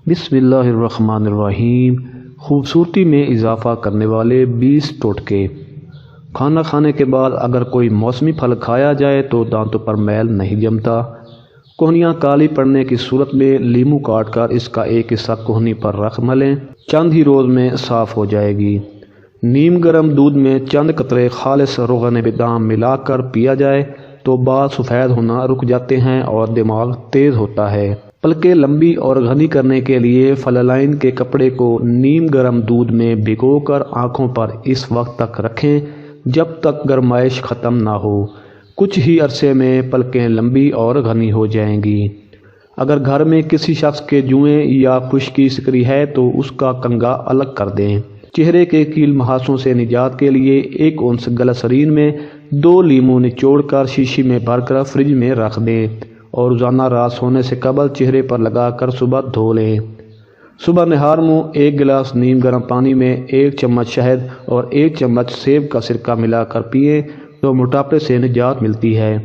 بسم اللہ الرحمن الرحیم۔ خوبصورتی میں اضافہ کرنے والے 20 ٹوٹکے۔ کھانا کھانے کے بعد اگر کوئی موسمی پھل کھایا جائے تو دانتوں پر میل نہیں جمتا۔ کوہنیاں کالی پڑنے کی صورت میں لیموں کاٹ کر اس کا ایک حصہ کوہنی پر رکھ ملیں، چند ہی روز میں صاف ہو جائے گی۔ نیم گرم دودھ میں چند قطرے خالص روغن بادام ملا کر پیا جائے تو بال سفید ہونا رک جاتے ہیں اور دماغ تیز ہوتا ہے۔ پلکیں لمبی اور گھنی کرنے کے لیے فلالائن کے کپڑے کو نیم گرم دودھ میں بھگو کر آنکھوں پر اس وقت تک رکھیں جب تک گرمائش ختم نہ ہو۔ کچھ ہی عرصے میں پلکیں لمبی اور گھنی ہو جائیں گی۔ اگر گھر میں کسی شخص کے جوئیں یا خشکی سکری ہے تو اس کا کنگا الگ کر دیں۔ چہرے کے کیل محاسوں سے نجات کے لیے 1 اونس گلسرین میں 2 لیموں نچوڑ کر شیشی میں بھر کر فریج میں رکھ دیں اور روزانہ رات سونے سے قبل چہرے پر لگا کر صبح دھو لیں۔ صبح نہار منہ 1 گلاس نیم گرم پانی میں 1 چمچ شہد اور 1 چمچ سیب کا سرکہ ملا کر پئیں تو موٹاپے سے نجات ملتی ہے۔